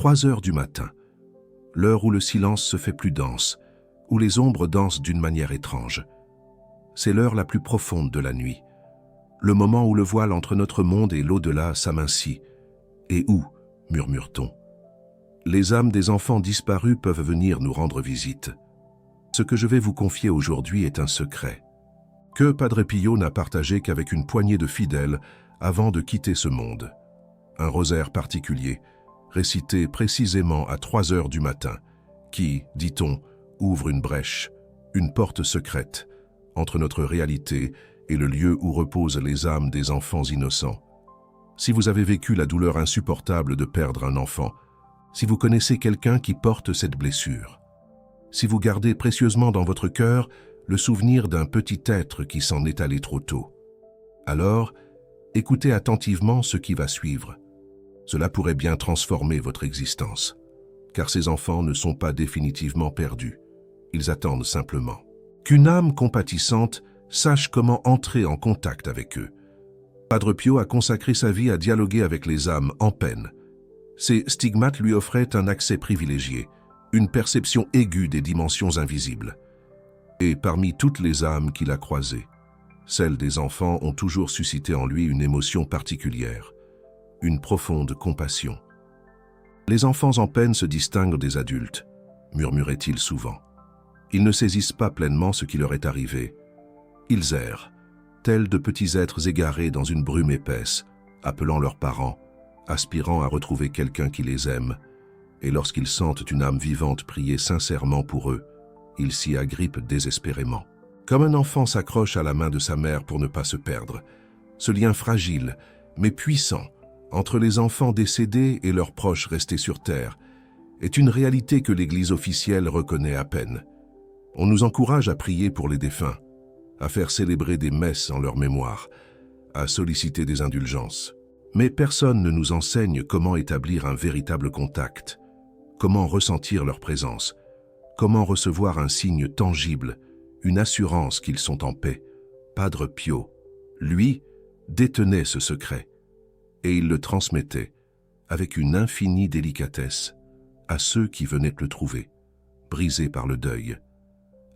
3 heures du matin, l'heure où le silence se fait plus dense, où les ombres dansent d'une manière étrange. C'est l'heure la plus profonde de la nuit, le moment où le voile entre notre monde et l'au-delà s'amincit. Et où, murmure-t-on, les âmes des enfants disparus peuvent venir nous rendre visite. Ce que je vais vous confier aujourd'hui est un secret, que Padre Pio n'a partagé qu'avec une poignée de fidèles avant de quitter ce monde. Un rosaire particulier, récité précisément à 3 heures du matin, qui, dit-on, ouvre une brèche, une porte secrète, entre notre réalité et le lieu où reposent les âmes des enfants innocents. Si vous avez vécu la douleur insupportable de perdre un enfant, si vous connaissez quelqu'un qui porte cette blessure, si vous gardez précieusement dans votre cœur le souvenir d'un petit être qui s'en est allé trop tôt, alors écoutez attentivement ce qui va suivre. Cela pourrait bien transformer votre existence, car ces enfants ne sont pas définitivement perdus. Ils attendent simplement qu'une âme compatissante sache comment entrer en contact avec eux. Padre Pio a consacré sa vie à dialoguer avec les âmes en peine. Ces stigmates lui offraient un accès privilégié, une perception aiguë des dimensions invisibles. Et parmi toutes les âmes qu'il a croisées, celles des enfants ont toujours suscité en lui une émotion particulière, une profonde compassion. Les enfants en peine se distinguent des adultes, murmurait-il souvent. Ils ne saisissent pas pleinement ce qui leur est arrivé. Ils errent, tels de petits êtres égarés dans une brume épaisse, appelant leurs parents, aspirant à retrouver quelqu'un qui les aime, et lorsqu'ils sentent une âme vivante prier sincèrement pour eux, ils s'y agrippent désespérément. Comme un enfant s'accroche à la main de sa mère pour ne pas se perdre, ce lien fragile, mais puissant, entre les enfants décédés et leurs proches restés sur terre, est une réalité que l'Église officielle reconnaît à peine. On nous encourage à prier pour les défunts, à faire célébrer des messes en leur mémoire, à solliciter des indulgences. Mais personne ne nous enseigne comment établir un véritable contact, comment ressentir leur présence, comment recevoir un signe tangible, une assurance qu'ils sont en paix. Padre Pio, lui, détenait ce secret, et il le transmettait, avec une infinie délicatesse, à ceux qui venaient le trouver, brisés par le deuil,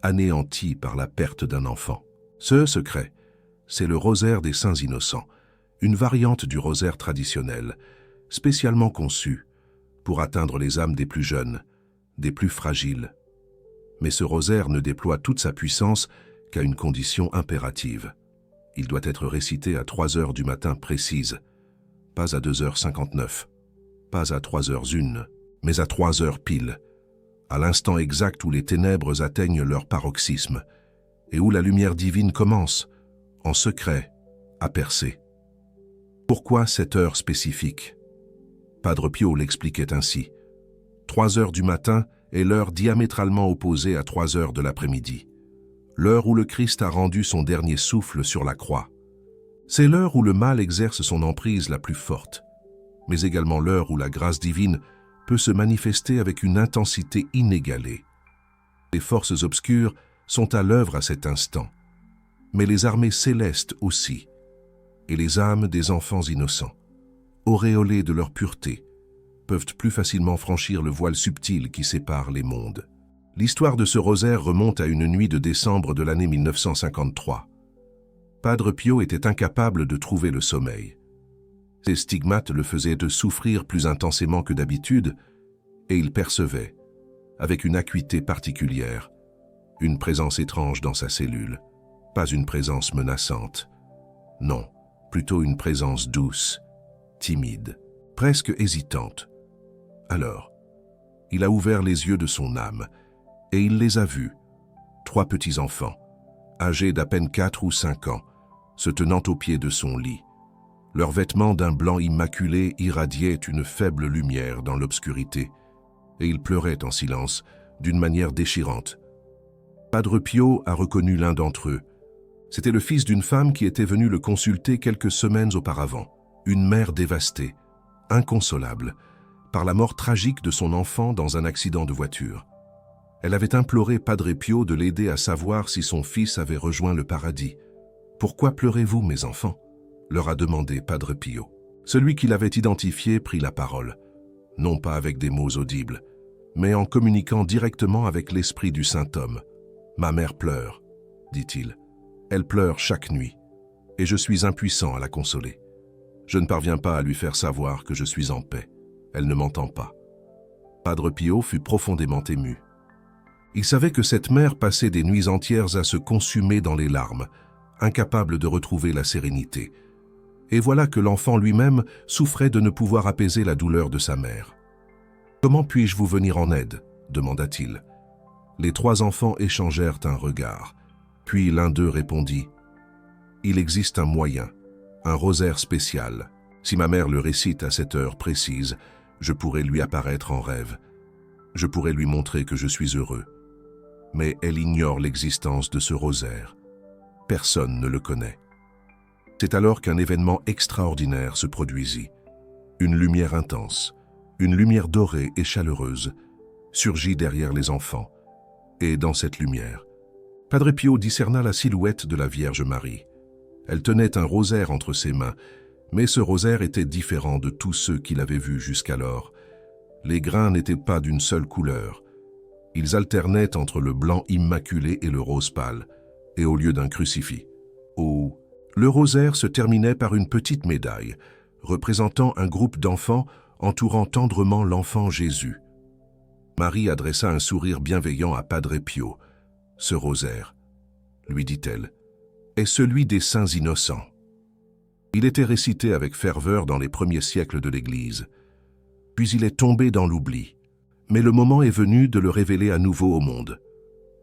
anéantis par la perte d'un enfant. Ce secret, c'est le rosaire des saints innocents, une variante du rosaire traditionnel, spécialement conçu pour atteindre les âmes des plus jeunes, des plus fragiles. Mais ce rosaire ne déploie toute sa puissance qu'à une condition impérative. Il doit être récité à 3 heures du matin précises, pas à 2h59, pas à 3h01, mais à 3 heures pile, à l'instant exact où les ténèbres atteignent leur paroxysme et où la lumière divine commence, en secret, à percer. Pourquoi cette heure spécifique? Padre Pio l'expliquait ainsi. 3 heures du matin est l'heure diamétralement opposée à 3 heures de l'après-midi, l'heure où le Christ a rendu son dernier souffle sur la croix. C'est l'heure où le mal exerce son emprise la plus forte, mais également l'heure où la grâce divine peut se manifester avec une intensité inégalée. Les forces obscures sont à l'œuvre à cet instant, mais les armées célestes aussi, et les âmes des enfants innocents, auréolés de leur pureté, peuvent plus facilement franchir le voile subtil qui sépare les mondes. L'histoire de ce rosaire remonte à une nuit de décembre de l'année 1953. Padre Pio était incapable de trouver le sommeil. Ses stigmates le faisaient de souffrir plus intensément que d'habitude, et il percevait, avec une acuité particulière, une présence étrange dans sa cellule. Pas une présence menaçante. Non, plutôt une présence douce, timide, presque hésitante. Alors, il a ouvert les yeux de son âme, et il les a vus, 3 petits enfants, âgés d'à peine 4 ou 5 ans, se tenant au pied de son lit. Leurs vêtements d'un blanc immaculé irradiaient une faible lumière dans l'obscurité, et ils pleuraient en silence, d'une manière déchirante. Padre Pio a reconnu l'un d'entre eux. C'était le fils d'une femme qui était venue le consulter quelques semaines auparavant, une mère dévastée, inconsolable, par la mort tragique de son enfant dans un accident de voiture. Elle avait imploré Padre Pio de l'aider à savoir si son fils avait rejoint le paradis. « Pourquoi pleurez-vous, mes enfants ?» leur a demandé Padre Pio. Celui qui l'avait identifié prit la parole. « non pas avec des mots audibles, mais en communiquant directement avec l'esprit du saint homme. « Ma mère pleure, dit-il. Elle pleure chaque nuit, et je suis impuissant à la consoler. Je ne parviens pas à lui faire savoir que je suis en paix. Elle ne m'entend pas. » Padre Pio fut profondément ému. Il savait que cette mère passait des nuits entières à se consumer dans les larmes, incapable de retrouver la sérénité. Et voilà que l'enfant lui-même souffrait de ne pouvoir apaiser la douleur de sa mère. « Comment puis-je vous venir en aide ?» demanda-t-il. Les 3 enfants échangèrent un regard. Puis l'un d'eux répondit « Il existe un moyen, un rosaire spécial. Si ma mère le récite à cette heure précise, je pourrais lui apparaître en rêve. Je pourrais lui montrer que je suis heureux. Mais elle ignore l'existence de ce rosaire. Personne ne le connaît. » C'est alors qu'un événement extraordinaire se produisit. Une lumière intense, une lumière dorée et chaleureuse, surgit derrière les enfants. Et dans cette lumière, Padre Pio discerna la silhouette de la Vierge Marie. Elle tenait un rosaire entre ses mains, mais ce rosaire était différent de tous ceux qu'il avait vus jusqu'alors. Les grains n'étaient pas d'une seule couleur. Ils alternaient entre le blanc immaculé et le rose pâle, et au lieu d'un crucifix. Le rosaire se terminait par une petite médaille, représentant un groupe d'enfants entourant tendrement l'enfant Jésus. Marie adressa un sourire bienveillant à Padre Pio. « Ce rosaire, lui dit-elle, est celui des saints innocents. Il était récité avec ferveur dans les premiers siècles de l'Église. Puis il est tombé dans l'oubli. Mais le moment est venu de le révéler à nouveau au monde.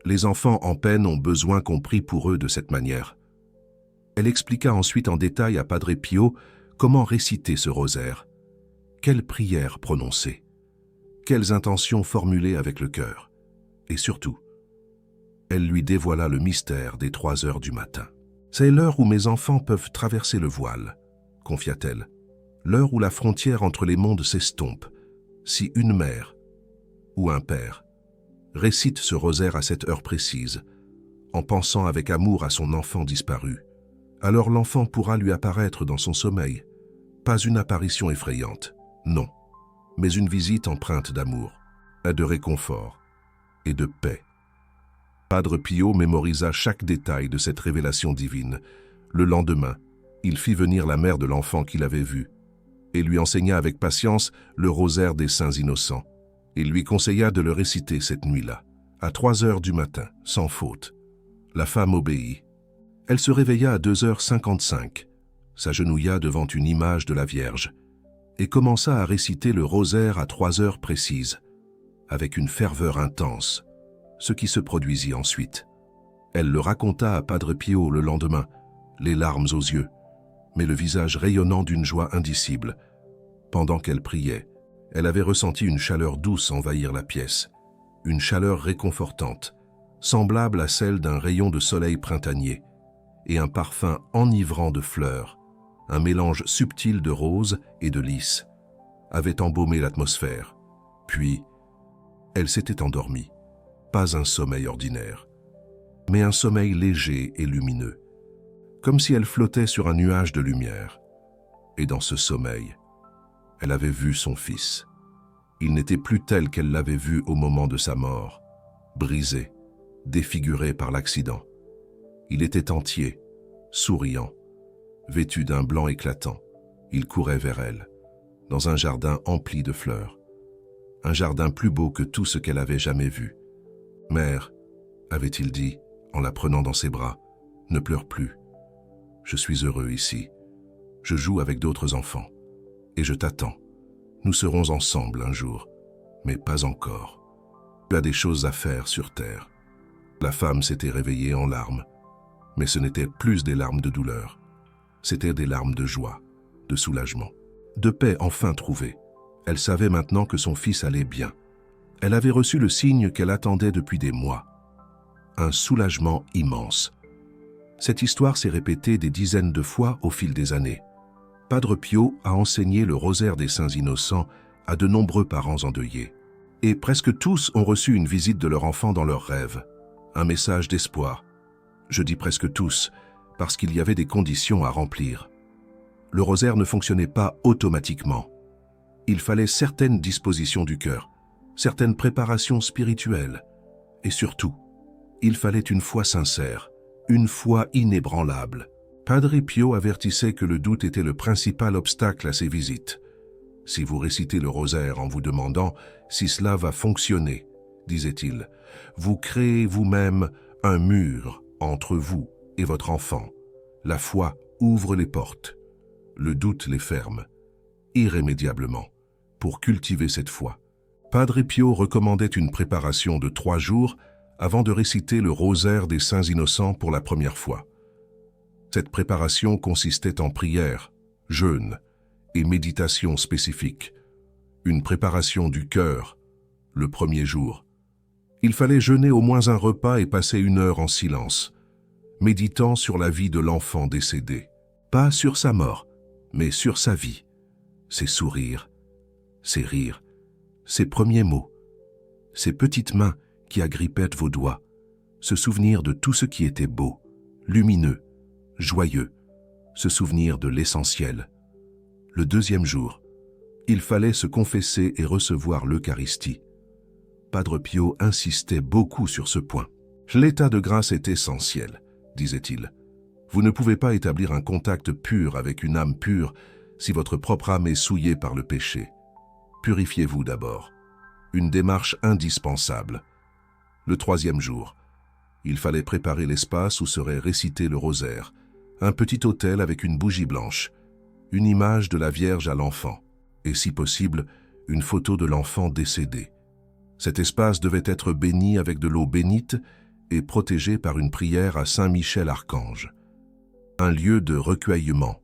Les enfants en peine ont besoin qu'on prie pour eux de cette manière. » Elle expliqua ensuite en détail à Padre Pio comment réciter ce rosaire. Quelles prières prononcer? Quelles intentions formuler avec le cœur? Et surtout, elle lui dévoila le mystère des 3 heures du matin. « C'est l'heure où mes enfants peuvent traverser le voile, » confia-t-elle. « L'heure où la frontière entre les mondes s'estompe. Si une mère ou un père récite ce rosaire à cette heure précise, en pensant avec amour à son enfant disparu, alors l'enfant pourra lui apparaître dans son sommeil. Pas une apparition effrayante, non, mais une visite empreinte d'amour, de réconfort et de paix. » Padre Pio mémorisa chaque détail de cette révélation divine. Le lendemain, il fit venir la mère de l'enfant qu'il avait vu et lui enseigna avec patience le rosaire des saints innocents. Il lui conseilla de le réciter cette nuit-là, à 3 heures du matin, sans faute. La femme obéit. Elle se réveilla à 2h55, s'agenouilla devant une image de la Vierge et commença à réciter le rosaire à 3 heures précises, avec une ferveur intense, ce qui se produisit ensuite. Elle le raconta à Padre Pio le lendemain, les larmes aux yeux, mais le visage rayonnant d'une joie indicible. Pendant qu'elle priait, elle avait ressenti une chaleur douce envahir la pièce, une chaleur réconfortante, semblable à celle d'un rayon de soleil printanier, et un parfum enivrant de fleurs, un mélange subtil de roses et de lys, avait embaumé l'atmosphère. Puis, elle s'était endormie. Pas un sommeil ordinaire, mais un sommeil léger et lumineux, comme si elle flottait sur un nuage de lumière. Et dans ce sommeil, elle avait vu son fils. Il n'était plus tel qu'elle l'avait vu au moment de sa mort, brisé, défiguré par l'accident. Il était entier, souriant, vêtu d'un blanc éclatant. Il courait vers elle, dans un jardin empli de fleurs. Un jardin plus beau que tout ce qu'elle avait jamais vu. « Mère, avait-il dit, en la prenant dans ses bras, ne pleure plus. Je suis heureux ici. Je joue avec d'autres enfants. Et je t'attends. Nous serons ensemble un jour, mais pas encore. Tu as des choses à faire sur terre. » La femme s'était réveillée en larmes, mais ce n'étaient plus des larmes de douleur. C'étaient des larmes de joie, de soulagement, de paix enfin trouvée. Elle savait maintenant que son fils allait bien. Elle avait reçu le signe qu'elle attendait depuis des mois. Un soulagement immense. Cette histoire s'est répétée des dizaines de fois au fil des années. Padre Pio a enseigné le rosaire des saints innocents à de nombreux parents endeuillés. Et presque tous ont reçu une visite de leur enfant dans leurs rêves. Un message d'espoir. Je dis presque tous, parce qu'il y avait des conditions à remplir. Le rosaire ne fonctionnait pas automatiquement. Il fallait certaines dispositions du cœur, certaines préparations spirituelles, et surtout, il fallait une foi sincère, une foi inébranlable. Padre Pio avertissait que le doute était le principal obstacle à ces visites. Si vous récitez le rosaire en vous demandant si cela va fonctionner, disait-il, vous créez vous-même un mur entre vous et votre enfant. La foi ouvre les portes, le doute les ferme, irrémédiablement. Pour cultiver cette foi, Padre Pio recommandait une préparation de 3 jours avant de réciter le rosaire des Saints Innocents pour la première fois. Cette préparation consistait en prière, jeûne et méditation spécifique. Une préparation du cœur, le premier jour. Il fallait jeûner au moins un repas et passer 1 heure en silence, méditant sur la vie de l'enfant décédé. Pas sur sa mort, mais sur sa vie, ses sourires, ses rires, ses premiers mots, ses petites mains qui agrippaient vos doigts, se souvenir de tout ce qui était beau, lumineux, joyeux, se souvenir de l'essentiel. Le 2e jour, il fallait se confesser et recevoir l'Eucharistie. Padre Pio insistait beaucoup sur ce point. L'état de grâce est essentiel, disait-il. Vous ne pouvez pas établir un contact pur avec une âme pure si votre propre âme est souillée par le péché. Purifiez-vous d'abord. Une démarche indispensable. Le 3e jour, il fallait préparer l'espace où serait récité le rosaire, un petit autel avec une bougie blanche, une image de la Vierge à l'enfant, et si possible, une photo de l'enfant décédé. Cet espace devait être béni avec de l'eau bénite et protégé par une prière à Saint Michel Archange. Un lieu de recueillement.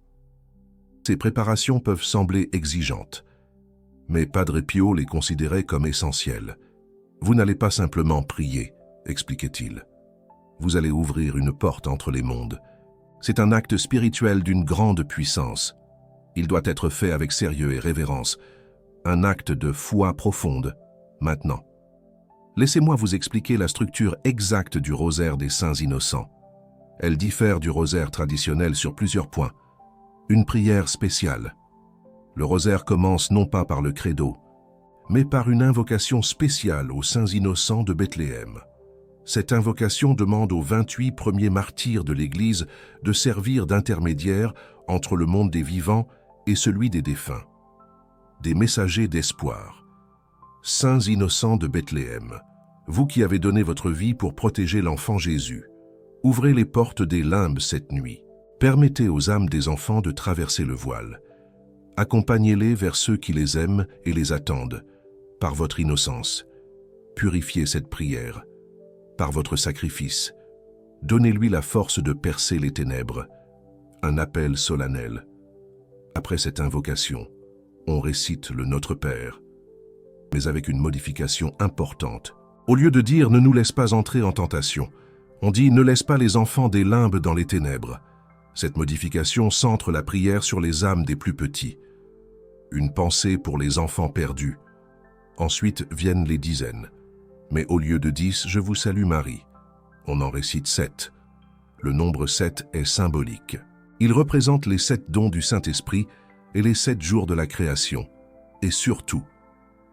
Ces préparations peuvent sembler exigeantes, mais Padre Pio les considérait comme essentielles. Vous n'allez pas simplement prier, expliquait-il. Vous allez ouvrir une porte entre les mondes. C'est un acte spirituel d'une grande puissance. Il doit être fait avec sérieux et révérence. Un acte de foi profonde. Maintenant, laissez-moi vous expliquer la structure exacte du rosaire des Saints Innocents. Elle diffère du rosaire traditionnel sur plusieurs points. Une prière spéciale. Le rosaire commence non pas par le credo, mais par une invocation spéciale aux Saints Innocents de Bethléem. Cette invocation demande aux 28 premiers martyrs de l'Église de servir d'intermédiaire entre le monde des vivants et celui des défunts. Des messagers d'espoir. Saints Innocents de Bethléem, vous qui avez donné votre vie pour protéger l'enfant Jésus, ouvrez les portes des limbes cette nuit. Permettez aux âmes des enfants de traverser le voile. Accompagnez-les vers ceux qui les aiment et les attendent, par votre innocence. Purifiez cette prière, par votre sacrifice. Donnez-lui la force de percer les ténèbres. Un appel solennel. Après cette invocation, on récite le Notre Père, mais avec une modification importante. Au lieu de dire « ne nous laisse pas entrer en tentation », on dit « ne laisse pas les enfants des limbes dans les ténèbres ». Cette modification centre la prière sur les âmes des plus petits. Une pensée pour les enfants perdus. Ensuite viennent les dizaines. Mais au lieu de 10, je vous salue Marie. On en récite 7. Le nombre 7 est symbolique. Il représente les 7 dons du Saint-Esprit et les 7 jours de la création. Et surtout,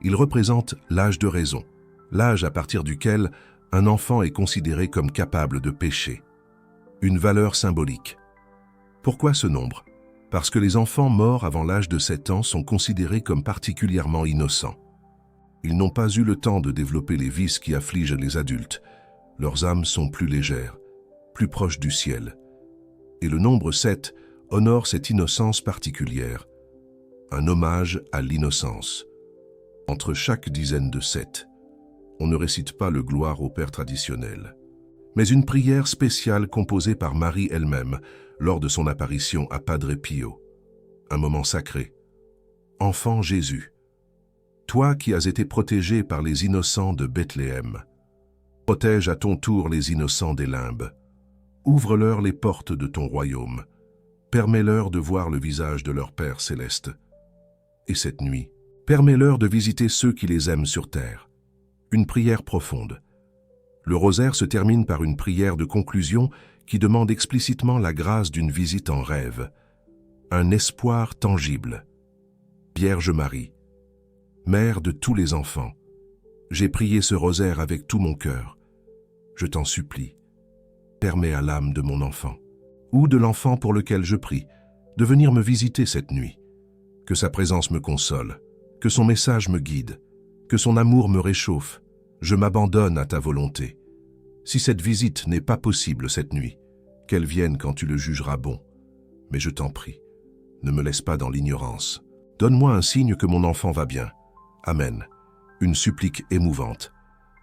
il représente l'âge de raison, l'âge à partir duquel un enfant est considéré comme capable de pécher. Une valeur symbolique. Pourquoi ce nombre? Parce que les enfants morts avant l'âge de 7 ans sont considérés comme particulièrement innocents. Ils n'ont pas eu le temps de développer les vices qui affligent les adultes. Leurs âmes sont plus légères, plus proches du ciel. Et le nombre 7 honore cette innocence particulière. Un hommage à l'innocence. Entre chaque dizaine de 7, on ne récite pas le gloire au Père traditionnel, mais une prière spéciale composée par Marie elle-même lors de son apparition à Padre Pio. Un moment sacré. Enfant Jésus, toi qui as été protégé par les innocents de Bethléem, protège à ton tour les innocents des limbes. Ouvre-leur les portes de ton royaume. Permets-leur de voir le visage de leur Père céleste. Et cette nuit, permets-leur de visiter ceux qui les aiment sur terre. Une prière profonde. Le rosaire se termine par une prière de conclusion qui demande explicitement la grâce d'une visite en rêve. Un espoir tangible. Vierge Marie, Mère de tous les enfants, j'ai prié ce rosaire avec tout mon cœur. Je t'en supplie, permets à l'âme de mon enfant, ou de l'enfant pour lequel je prie, de venir me visiter cette nuit. Que sa présence me console, que son message me guide, que son amour me réchauffe. Je m'abandonne à ta volonté. Si cette visite n'est pas possible cette nuit, qu'elle vienne quand tu le jugeras bon. Mais je t'en prie, ne me laisse pas dans l'ignorance. Donne-moi un signe que mon enfant va bien. Amen. Une supplique émouvante.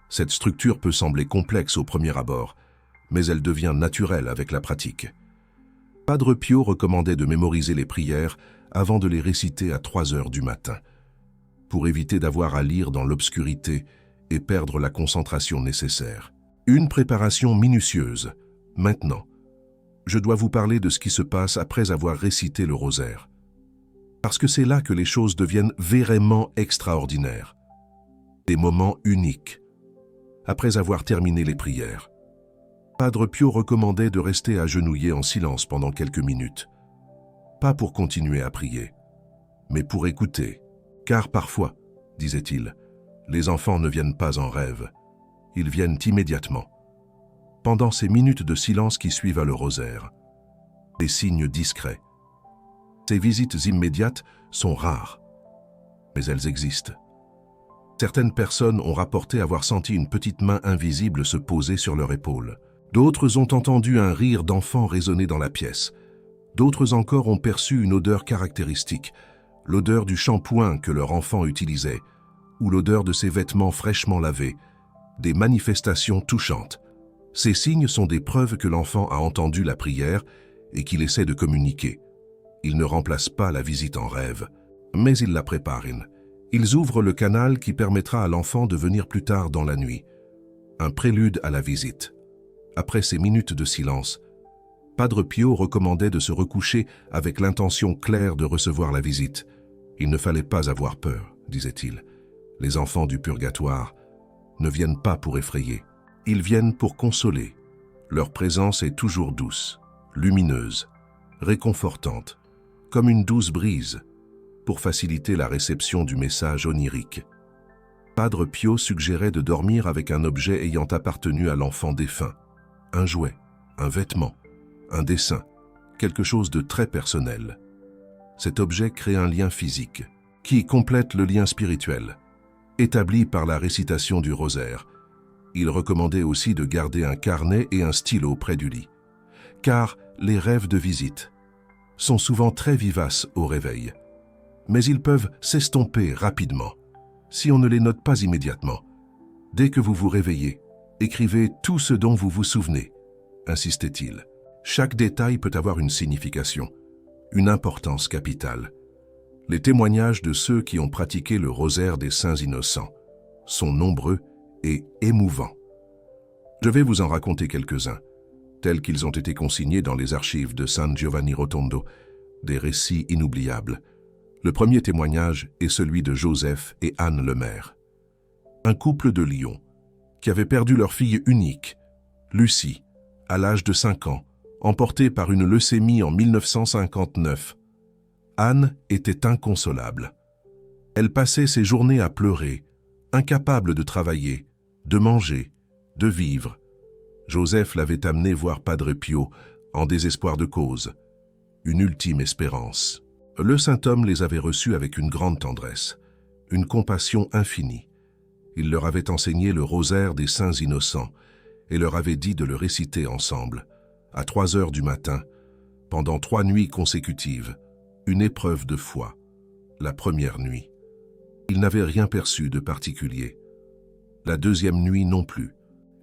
Cette structure peut sembler complexe au premier abord, mais elle devient naturelle avec la pratique. Padre Pio recommandait de mémoriser les prières avant de les réciter à 3 heures du matin, pour éviter d'avoir à lire dans l'obscurité et perdre la concentration nécessaire. Une préparation minutieuse. Maintenant, je dois vous parler de ce qui se passe après avoir récité le rosaire. Parce que c'est là que les choses deviennent vraiment extraordinaires. Des moments uniques. Après avoir terminé les prières, Padre Pio recommandait de rester agenouillé en silence pendant quelques minutes. Pas pour continuer à prier, mais pour écouter. Car parfois, disait-il, les enfants ne viennent pas en rêve, ils viennent immédiatement. Pendant ces minutes de silence qui suivent le rosaire, des signes discrets. Ces visites immédiates sont rares, mais elles existent. Certaines personnes ont rapporté avoir senti une petite main invisible se poser sur leur épaule. D'autres ont entendu un rire d'enfant résonner dans la pièce. D'autres encore ont perçu une odeur caractéristique, l'odeur du shampoing que leur enfant utilisait, ou l'odeur de ses vêtements fraîchement lavés, des manifestations touchantes. Ces signes sont des preuves que l'enfant a entendu la prière et qu'il essaie de communiquer. Ils ne remplacent pas la visite en rêve, mais ils la préparent. Ils ouvrent le canal qui permettra à l'enfant de venir plus tard dans la nuit. Un prélude à la visite. Après ces minutes de silence, Padre Pio recommandait de se recoucher avec l'intention claire de recevoir la visite. Il ne fallait pas avoir peur, disait-il. Les enfants du purgatoire ne viennent pas pour effrayer. Ils viennent pour consoler. Leur présence est toujours douce, lumineuse, réconfortante, comme une douce brise, pour faciliter la réception du message onirique. Padre Pio suggérait de dormir avec un objet ayant appartenu à l'enfant défunt. Un jouet, un vêtement, un dessin, quelque chose de très personnel. Cet objet crée un lien physique, qui complète le lien spirituel, établi par la récitation du rosaire. Il recommandait aussi de garder un carnet et un stylo près du lit, car les rêves de visite sont souvent très vivaces au réveil, mais ils peuvent s'estomper rapidement si on ne les note pas immédiatement. Dès que vous vous réveillez, écrivez tout ce dont vous vous souvenez, insistait-il. Chaque détail peut avoir une signification, une importance capitale. Les témoignages de ceux qui ont pratiqué le rosaire des saints innocents sont nombreux et émouvants. Je vais vous en raconter quelques-uns, tels qu'ils ont été consignés dans les archives de San Giovanni Rotondo, des récits inoubliables. Le premier témoignage est celui de Joseph et Anne Lemaire, un couple de Lyon qui avait perdu leur fille unique, Lucie, à l'âge de 5 ans, emportée par une leucémie en 1959. Anne était inconsolable. Elle passait ses journées à pleurer, incapable de travailler, de manger, de vivre. Joseph l'avait amenée voir Padre Pio, en désespoir de cause, une ultime espérance. Le saint homme les avait reçus avec une grande tendresse, une compassion infinie. Il leur avait enseigné le rosaire des saints innocents et leur avait dit de le réciter ensemble, à 3 heures du matin, pendant 3 nuits consécutives, une épreuve de foi, la première nuit. Ils n'avaient rien perçu de particulier. La deuxième nuit non plus.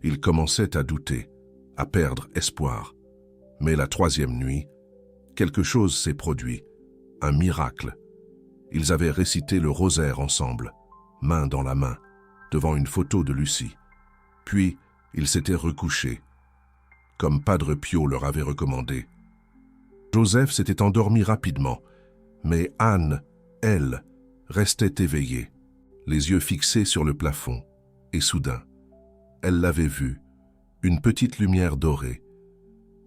Ils commençaient à douter, à perdre espoir. Mais la troisième nuit, quelque chose s'est produit, un miracle. Ils avaient récité le rosaire ensemble, main dans la main, devant une photo de Lucie. Puis, ils s'étaient recouchés, comme Padre Pio leur avait recommandé. Joseph s'était endormi rapidement, mais Anne, elle, restait éveillée, les yeux fixés sur le plafond, et soudain, elle l'avait vu, une petite lumière dorée,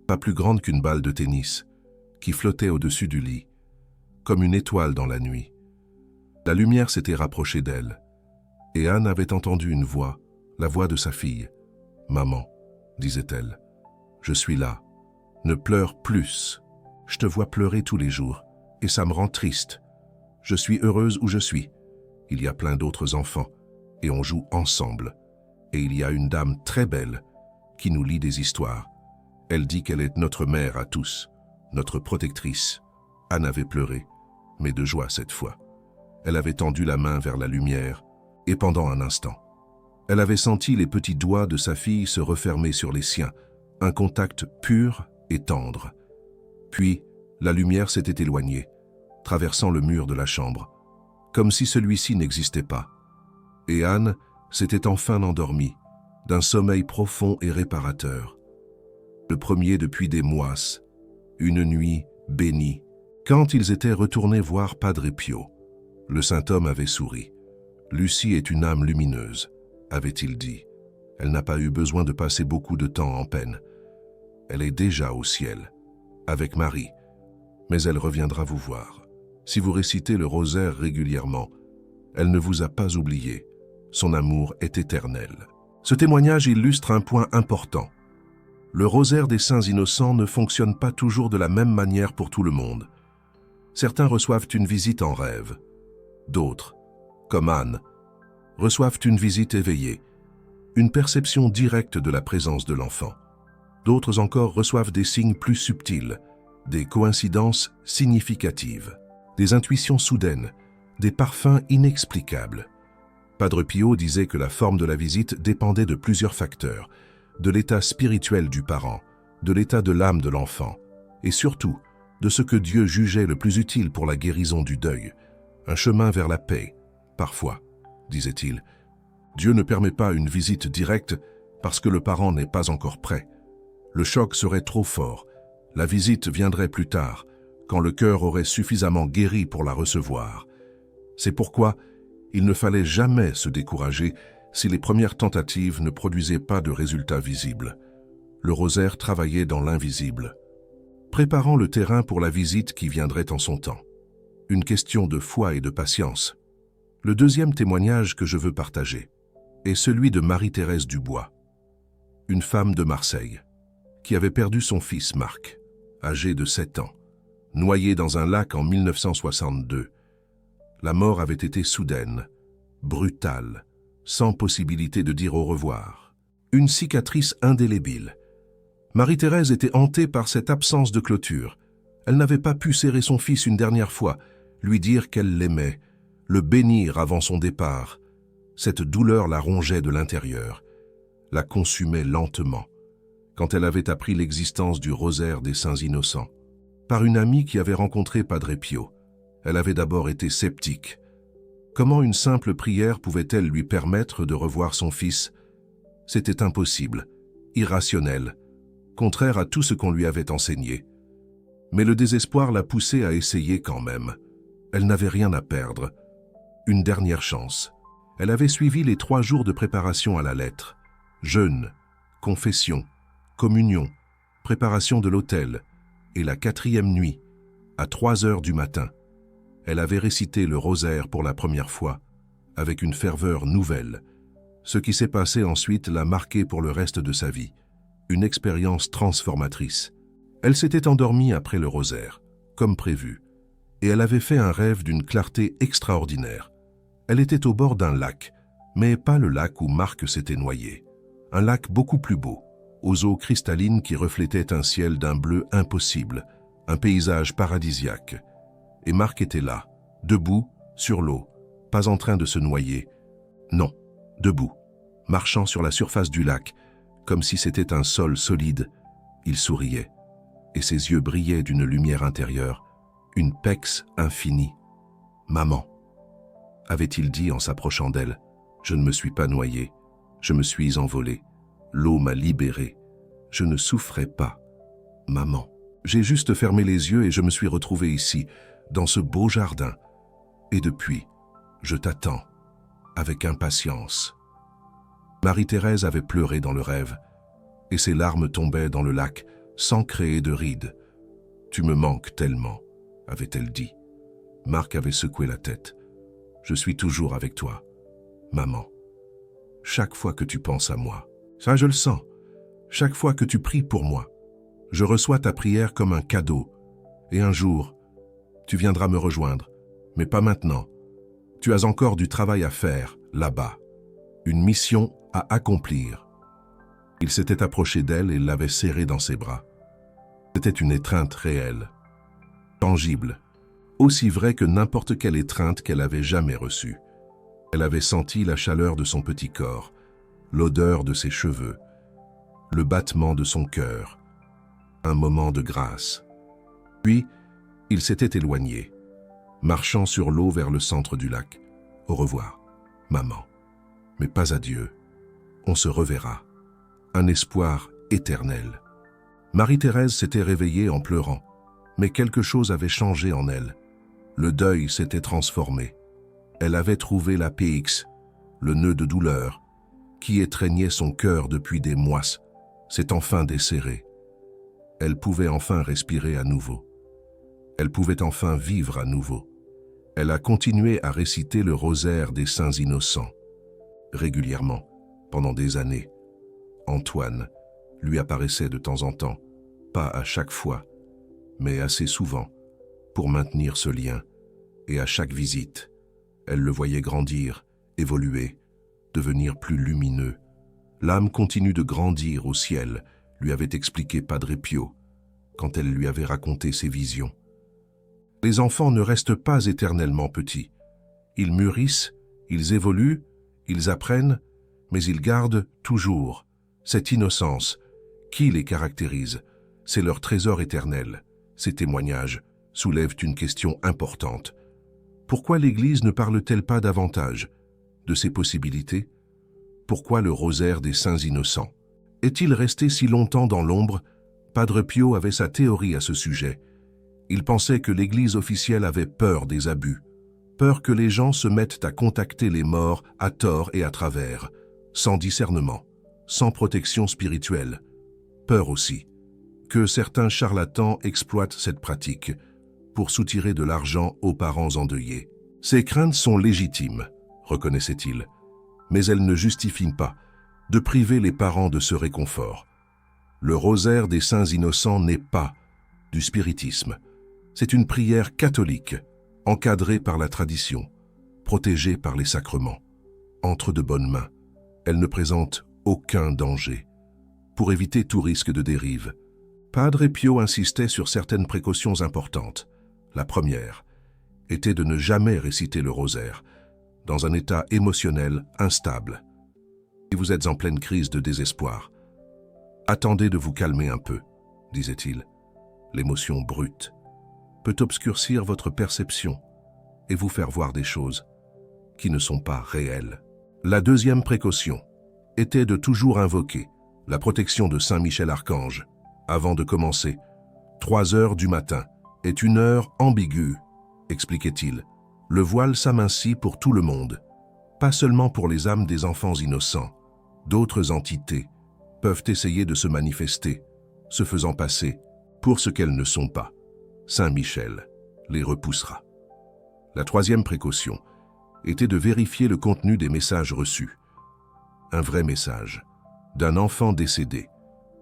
pas plus grande qu'une balle de tennis, qui flottait au-dessus du lit, comme une étoile dans la nuit. La lumière s'était rapprochée d'elle, et Anne avait entendu une voix, la voix de sa fille. « Maman, disait-elle, je suis là. Ne pleure plus. Je te vois pleurer tous les jours, et ça me rend triste. Je suis heureuse où je suis. Il y a plein d'autres enfants, et on joue ensemble. Et il y a une dame très belle qui nous lit des histoires. Elle dit qu'elle est notre mère à tous, notre protectrice. » Anne avait pleuré, mais de joie cette fois. Elle avait tendu la main vers la lumière, et pendant un instant, elle avait senti les petits doigts de sa fille se refermer sur les siens, un contact pur et tendre. Puis, la lumière s'était éloignée, traversant le mur de la chambre, comme si celui-ci n'existait pas. Et Anne s'était enfin endormie, d'un sommeil profond et réparateur. Le premier depuis des mois, une nuit bénie. Quand ils étaient retournés voir Padre Pio, le saint homme avait souri. « Lucie est une âme lumineuse », avait-il dit. « Elle n'a pas eu besoin de passer beaucoup de temps en peine. Elle est déjà au ciel, avec Marie, mais elle reviendra vous voir. Si vous récitez le rosaire régulièrement, elle ne vous a pas oublié. Son amour est éternel. » Ce témoignage illustre un point important. Le rosaire des saints innocents ne fonctionne pas toujours de la même manière pour tout le monde. Certains reçoivent une visite en rêve. D'autres, comme Anne, reçoivent une visite éveillée, une perception directe de la présence de l'enfant. D'autres encore reçoivent des signes plus subtils, des coïncidences significatives, des intuitions soudaines, des parfums inexplicables. Padre Pio disait que la forme de la visite dépendait de plusieurs facteurs, de l'état spirituel du parent, de l'état de l'âme de l'enfant, et surtout de ce que Dieu jugeait le plus utile pour la guérison du deuil, un chemin vers la paix. Parfois, disait-il, Dieu ne permet pas une visite directe parce que le parent n'est pas encore prêt. Le choc serait trop fort. La visite viendrait plus tard, quand le cœur aurait suffisamment guéri pour la recevoir. C'est pourquoi il ne fallait jamais se décourager si les premières tentatives ne produisaient pas de résultats visibles. Le rosaire travaillait dans l'invisible, préparant le terrain pour la visite qui viendrait en son temps. Une question de foi et de patience. Le deuxième témoignage que je veux partager est celui de Marie-Thérèse Dubois, une femme de Marseille, qui avait perdu son fils Marc, âgé de 7 ans, noyé dans un lac en 1962. La mort avait été soudaine, brutale, sans possibilité de dire au revoir. Une cicatrice indélébile. Marie-Thérèse était hantée par cette absence de clôture. Elle n'avait pas pu serrer son fils une dernière fois, lui dire qu'elle l'aimait, le bénir avant son départ. Cette douleur la rongeait de l'intérieur, la consumait lentement, quand elle avait appris l'existence du rosaire des saints innocents. Par une amie qui avait rencontré Padre Pio, elle avait d'abord été sceptique. Comment une simple prière pouvait-elle lui permettre de revoir son fils? C'était impossible, irrationnel, contraire à tout ce qu'on lui avait enseigné. Mais le désespoir l'a poussée à essayer quand même. Elle n'avait rien à perdre. Une dernière chance. Elle avait suivi les 3 jours de préparation à la lettre. Jeûne, confession, communion, préparation de l'autel, et la 4e nuit, à 3 heures du matin, elle avait récité le rosaire pour la première fois, avec une ferveur nouvelle. Ce qui s'est passé ensuite l'a marquée pour le reste de sa vie, une expérience transformatrice. Elle s'était endormie après le rosaire, comme prévu, et elle avait fait un rêve d'une clarté extraordinaire. Elle était au bord d'un lac, mais pas le lac où Marc s'était noyé. Un lac beaucoup plus beau, aux eaux cristallines qui reflétaient un ciel d'un bleu impossible, un paysage paradisiaque. Et Marc était là, debout, sur l'eau, pas en train de se noyer. Non, debout, marchant sur la surface du lac, comme si c'était un sol solide. Il souriait, et ses yeux brillaient d'une lumière intérieure, une pex infinie. « Maman », avait-il dit en s'approchant d'elle, « je ne me suis pas noyé, je me suis envolé. L'eau m'a libéré. Je ne souffrais pas. Maman, j'ai juste fermé les yeux et je me suis retrouvé ici, dans ce beau jardin. Et depuis, je t'attends, avec impatience. » Marie-Thérèse avait pleuré dans le rêve, et ses larmes tombaient dans le lac, sans créer de rides. « Tu me manques tellement », avait-elle dit. Marc avait secoué la tête. « Je suis toujours avec toi, maman. Chaque fois que tu penses à moi, ça je le sens. Chaque fois que tu pries pour moi, je reçois ta prière comme un cadeau. Et un jour, tu viendras me rejoindre, mais pas maintenant. Tu as encore du travail à faire, là-bas. Une mission à accomplir. Il s'était approché d'elle et l'avait serrée dans ses bras. C'était une étreinte réelle, tangible, aussi vraie que n'importe quelle étreinte qu'elle avait jamais reçue. Elle avait senti la chaleur de son petit corps, l'odeur de ses cheveux, le battement de son cœur, un moment de grâce. Puis, il s'était éloigné, marchant sur l'eau vers le centre du lac. Au revoir, maman. Mais pas adieu. On se reverra. Un espoir éternel. Marie-Thérèse s'était réveillée en pleurant, mais quelque chose avait changé en elle. Le deuil s'était transformé. Elle avait trouvé la PX, le nœud de douleur, qui étreignait son cœur depuis des mois, s'est enfin desserré. Elle pouvait enfin respirer à nouveau. Elle pouvait enfin vivre à nouveau. Elle a continué à réciter le rosaire des saints innocents. Régulièrement, pendant des années, Antoine lui apparaissait de temps en temps, pas à chaque fois, mais assez souvent, pour maintenir ce lien, et à chaque visite, elle le voyait grandir, évoluer, devenir plus lumineux. L'âme continue de grandir au ciel, lui avait expliqué Padre Pio, quand elle lui avait raconté ses visions. Les enfants ne restent pas éternellement petits. Ils mûrissent, ils évoluent, ils apprennent, mais ils gardent toujours cette innocence qui les caractérise. C'est leur trésor éternel. Ces témoignages soulèvent une question importante. Pourquoi l'Église ne parle-t-elle pas davantage de ces possibilités? Pourquoi le rosaire des saints innocents est-il resté si longtemps dans l'ombre? Padre Pio avait sa théorie à ce sujet. Il pensait que l'Église officielle avait peur des abus, peur que les gens se mettent à contacter les morts à tort et à travers, sans discernement, sans protection spirituelle. Peur aussi que certains charlatans exploitent cette pratique pour soutirer de l'argent aux parents endeuillés. Ces craintes sont légitimes, reconnaissait-il, mais elles ne justifient pas de priver les parents de ce réconfort. Le rosaire des saints innocents n'est pas du spiritisme. C'est une prière catholique, encadrée par la tradition, protégée par les sacrements. Entre de bonnes mains, elle ne présente aucun danger. Pour éviter tout risque de dérive, Padre Pio insistait sur certaines précautions importantes. La première était de ne jamais réciter le rosaire dans un état émotionnel instable. Si vous êtes en pleine crise de désespoir, attendez de vous calmer un peu, disait-il. L'émotion brute peut obscurcir votre perception et vous faire voir des choses qui ne sont pas réelles. La deuxième précaution était de toujours invoquer la protection de Saint Michel Archange avant de commencer. 3 heures du matin est une heure ambiguë, expliquait-il. Le voile s'amincit pour tout le monde, pas seulement pour les âmes des enfants innocents. D'autres entités peuvent essayer de se manifester, se faisant passer pour ce qu'elles ne sont pas. Saint Michel les repoussera. La troisième précaution était de vérifier le contenu des messages reçus. Un vrai message d'un enfant décédé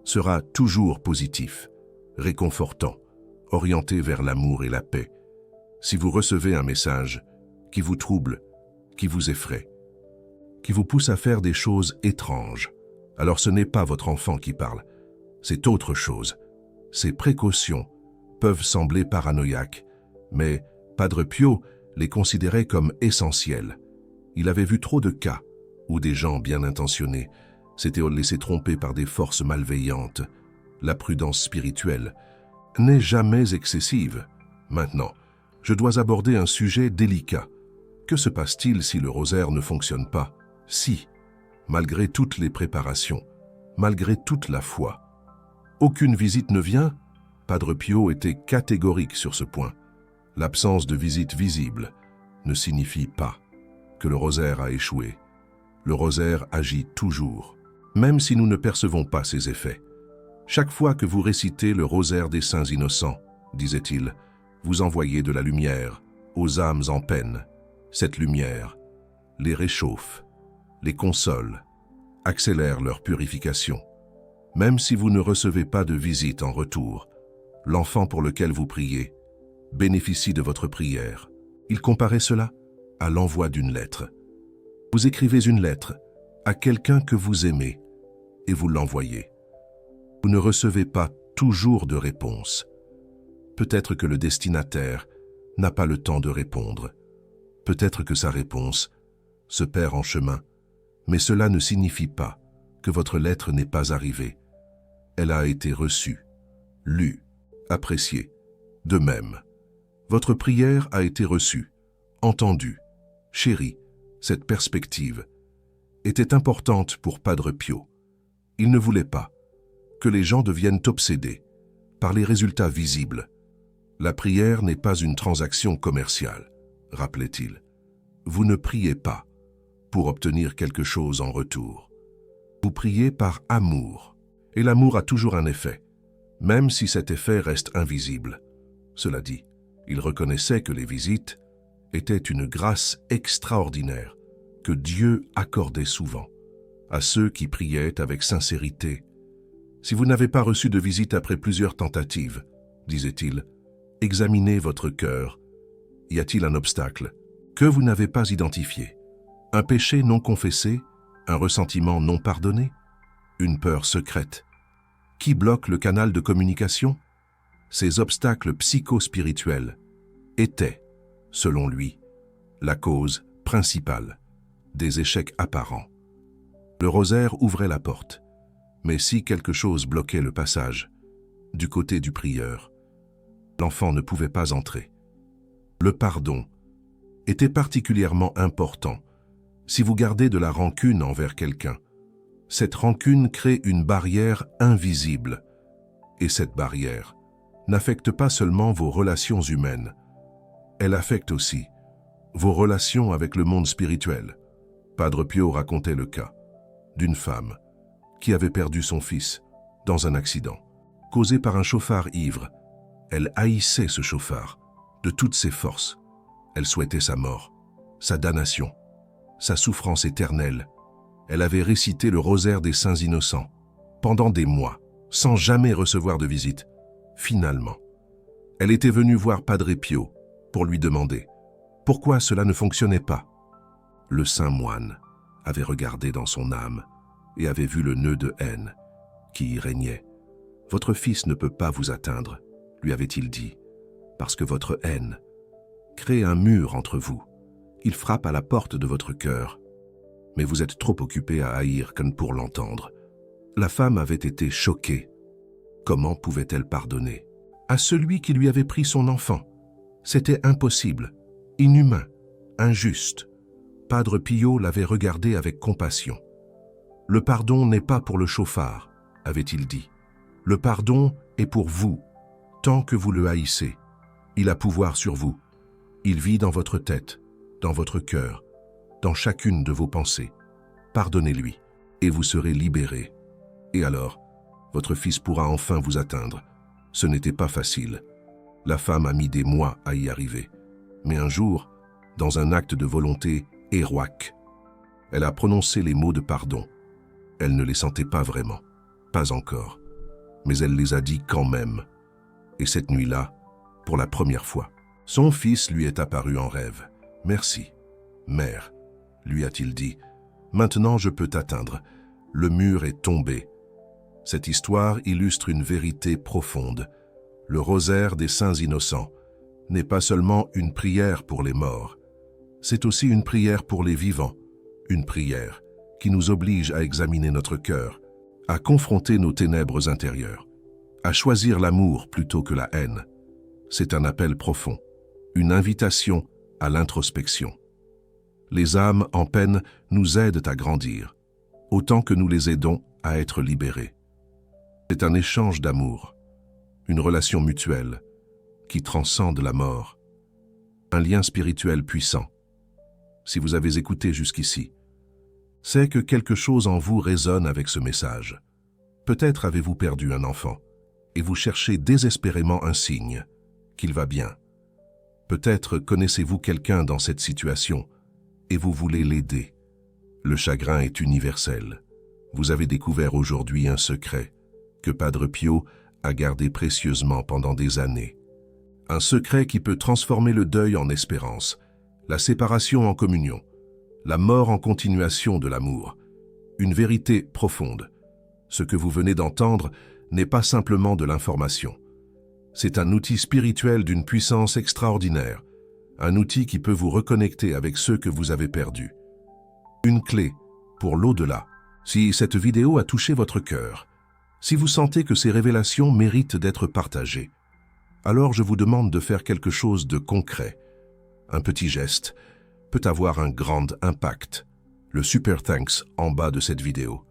sera toujours positif, réconfortant, orienté vers l'amour et la paix. Si vous recevez un message qui vous trouble, qui vous effraie, qui vous pousse à faire des choses étranges, alors ce n'est pas votre enfant qui parle, c'est autre chose. Ces précautions peuvent sembler paranoïaques, mais Padre Pio les considérait comme essentielles. Il avait vu trop de cas où des gens bien intentionnés s'étaient laissés tromper par des forces malveillantes. La prudence spirituelle n'est jamais excessive. Maintenant, je dois aborder un sujet délicat. Que se passe-t-il si le rosaire ne fonctionne pas? Si, malgré toutes les préparations, malgré toute la foi, aucune visite ne vient? Padre Pio était catégorique sur ce point. L'absence de visite visible ne signifie pas que le rosaire a échoué. Le rosaire agit toujours, même si nous ne percevons pas ses effets. Chaque fois que vous récitez le rosaire des saints innocents, disait-il, vous envoyez de la lumière aux âmes en peine. Cette lumière les réchauffe, les console, accélère leur purification. Même si vous ne recevez pas de visite en retour, l'enfant pour lequel vous priez bénéficie de votre prière. Il comparait cela à l'envoi d'une lettre. Vous écrivez une lettre à quelqu'un que vous aimez et vous l'envoyez. Vous ne recevez pas toujours de réponse. Peut-être que le destinataire n'a pas le temps de répondre. Peut-être que sa réponse se perd en chemin, mais cela ne signifie pas que votre lettre n'est pas arrivée. Elle a été reçue, lue, appréciée. De même, votre prière a été reçue, entendue, chérie. Cette perspective était importante pour Padre Pio. Il ne voulait pas que les gens deviennent obsédés par les résultats visibles. La prière n'est pas une transaction commerciale, rappelait-il. Vous ne priez pas pour obtenir quelque chose en retour. Vous priez par amour, et l'amour a toujours un effet, même si cet effet reste invisible. Cela dit, il reconnaissait que les visites étaient une grâce extraordinaire que Dieu accordait souvent à ceux qui priaient avec sincérité. Si vous n'avez pas reçu de visite après plusieurs tentatives, disait-il, examinez votre cœur. Y a-t-il un obstacle que vous n'avez pas identifié? Un péché non confessé? Un ressentiment non pardonné? Une peur secrète? Qui bloque le canal de communication? Ces obstacles psychospirituels étaient, selon lui, la cause principale des échecs apparents. Le rosaire ouvrait la porte, mais si quelque chose bloquait le passage, du côté du prieur, l'enfant ne pouvait pas entrer. Le pardon était particulièrement important. Si vous gardez de la rancune envers quelqu'un, cette rancune crée une barrière invisible. Et cette barrière n'affecte pas seulement vos relations humaines, elle affecte aussi vos relations avec le monde spirituel. Padre Pio racontait le cas d'une femme qui avait perdu son fils dans un accident causé par un chauffard ivre. Elle haïssait ce chauffard de toutes ses forces. Elle souhaitait sa mort, sa damnation, sa souffrance éternelle. Elle avait récité le rosaire des saints innocents pendant des mois, sans jamais recevoir de visite. Finalement, elle était venue voir Padre Pio pour lui demander pourquoi cela ne fonctionnait pas. Le saint moine avait regardé dans son âme et avait vu le nœud de haine qui y régnait. « Votre fils ne peut pas vous atteindre, lui avait-il dit, parce que votre haine crée un mur entre vous. Il frappe à la porte de votre cœur. Mais vous êtes trop occupé à haïr comme pour l'entendre. » La femme avait été choquée. Comment pouvait-elle pardonner à celui qui lui avait pris son enfant? C'était impossible, inhumain, injuste. Padre Pio l'avait regardé avec compassion. « Le pardon n'est pas pour le chauffard, avait-il dit. Le pardon est pour vous, tant que vous le haïssez. Il a pouvoir sur vous. Il vit dans votre tête, dans votre cœur, dans chacune de vos pensées. Pardonnez-lui, et vous serez libérés. Et alors, votre fils pourra enfin vous atteindre. » Ce n'était pas facile. La femme a mis des mois à y arriver. Mais un jour, dans un acte de volonté héroïque, elle a prononcé les mots de pardon. Elle ne les sentait pas vraiment, pas encore. Mais elle les a dit quand même. Et cette nuit-là, pour la première fois, son fils lui est apparu en rêve. « Merci, mère, lui a-t-il dit. Maintenant je peux t'atteindre. Le mur est tombé. » Cette histoire illustre une vérité profonde. Le rosaire des saints innocents n'est pas seulement une prière pour les morts, c'est aussi une prière pour les vivants, une prière qui nous oblige à examiner notre cœur, à confronter nos ténèbres intérieures, à choisir l'amour plutôt que la haine. C'est un appel profond, une invitation à l'introspection. Les âmes en peine nous aident à grandir, autant que nous les aidons à être libérés. C'est un échange d'amour, une relation mutuelle qui transcende la mort, un lien spirituel puissant. Si vous avez écouté jusqu'ici, c'est que quelque chose en vous résonne avec ce message. Peut-être avez-vous perdu un enfant et vous cherchez désespérément un signe qu'il va bien. Peut-être connaissez-vous quelqu'un dans cette situation et vous voulez l'aider. Le chagrin est universel. Vous avez découvert aujourd'hui un secret que Padre Pio a gardé précieusement pendant des années. Un secret qui peut transformer le deuil en espérance, la séparation en communion, la mort en continuation de l'amour. Une vérité profonde. Ce que vous venez d'entendre n'est pas simplement de l'information. C'est un outil spirituel d'une puissance extraordinaire, un outil qui peut vous reconnecter avec ceux que vous avez perdus. Une clé pour l'au-delà. Si cette vidéo a touché votre cœur, si vous sentez que ces révélations méritent d'être partagées, alors je vous demande de faire quelque chose de concret. Un petit geste peut avoir un grand impact. Le Super Thanks en bas de cette vidéo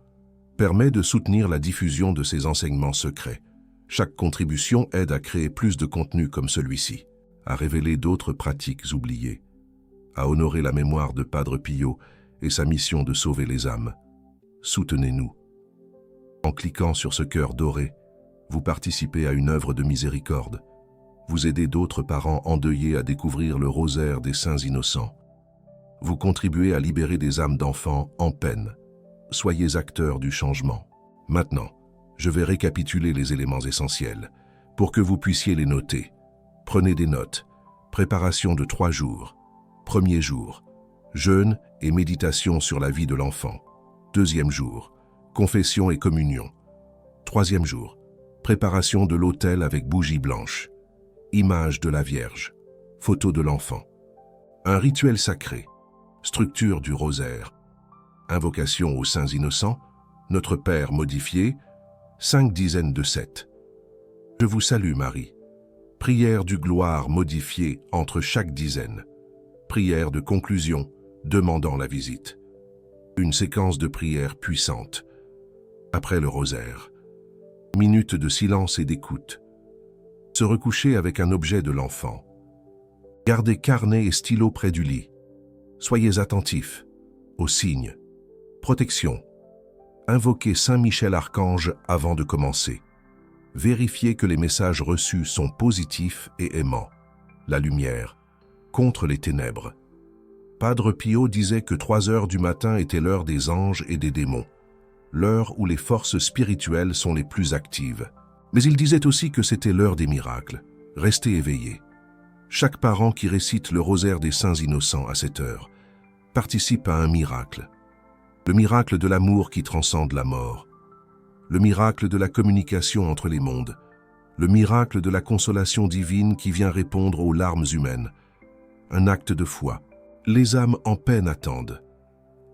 permet de soutenir la diffusion de ces enseignements secrets. Chaque contribution aide à créer plus de contenu comme celui-ci, à révéler d'autres pratiques oubliées, à honorer la mémoire de Padre Pio et sa mission de sauver les âmes. Soutenez-nous. En cliquant sur ce cœur doré, vous participez à une œuvre de miséricorde. Vous aidez d'autres parents endeuillés à découvrir le rosaire des saints innocents. Vous contribuez à libérer des âmes d'enfants en peine. Soyez acteurs du changement. Maintenant, je vais récapituler les éléments essentiels pour que vous puissiez les noter. Prenez des notes. Préparation de 3 jours. Premier jour, jeûne et méditation sur la vie de l'enfant. Deuxième jour, confession et communion. Troisième jour, préparation de l'autel avec bougie blanche. Image de la Vierge. Photo de l'enfant. Un rituel sacré. Structure du rosaire. Invocation aux saints innocents. Notre Père modifié. 5 dizaines de 7. Je vous salue Marie. Prière du gloire modifiée entre chaque dizaine. Prière de conclusion, demandant la visite. Une séquence de prières puissante. Après le rosaire. Minute de silence et d'écoute. Se recoucher avec un objet de l'enfant. Gardez carnet et stylo près du lit. Soyez attentifs aux signes. Protection. Invoquez Saint Michel Archange avant de commencer. Vérifiez que les messages reçus sont positifs et aimants. La lumière, contre les ténèbres. Padre Pio disait que 3 heures du matin était l'heure des anges et des démons, l'heure où les forces spirituelles sont les plus actives. Mais il disait aussi que c'était l'heure des miracles. Restez éveillés. Chaque parent qui récite le rosaire des saints innocents à cette heure participe à un miracle. Le miracle de l'amour qui transcende la mort. Le miracle de la communication entre les mondes. Le miracle de la consolation divine qui vient répondre aux larmes humaines. Un acte de foi. Les âmes en peine attendent.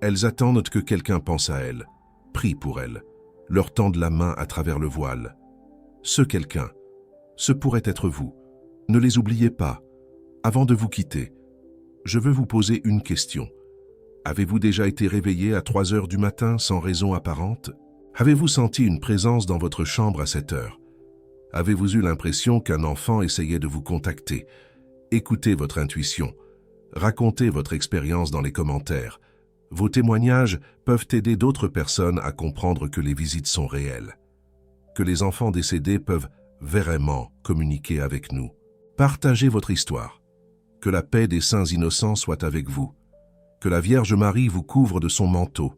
Elles attendent que quelqu'un pense à elles, prie pour elles, leur tende la main à travers le voile. Ce quelqu'un, ce pourrait être vous. Ne les oubliez pas. Avant de vous quitter, je veux vous poser une question. Avez-vous déjà été réveillé à 3 heures du matin sans raison apparente? Avez-vous senti une présence dans votre chambre à cette heure? Avez-vous eu l'impression qu'un enfant essayait de vous contacter? Écoutez votre intuition. Racontez votre expérience dans les commentaires. Vos témoignages peuvent aider d'autres personnes à comprendre que les visites sont réelles, que les enfants décédés peuvent vraiment communiquer avec nous. Partagez votre histoire. Que la paix des saints innocents soit avec vous. Que la Vierge Marie vous couvre de son manteau.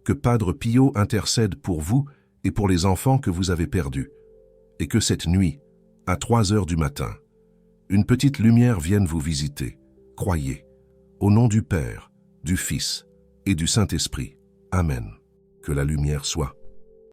Que Padre Pio intercède pour vous et pour les enfants que vous avez perdus. Et que cette nuit, à 3 heures du matin, une petite lumière vienne vous visiter. Croyez. Au nom du Père, du Fils et du Saint-Esprit. Amen. Que la lumière soit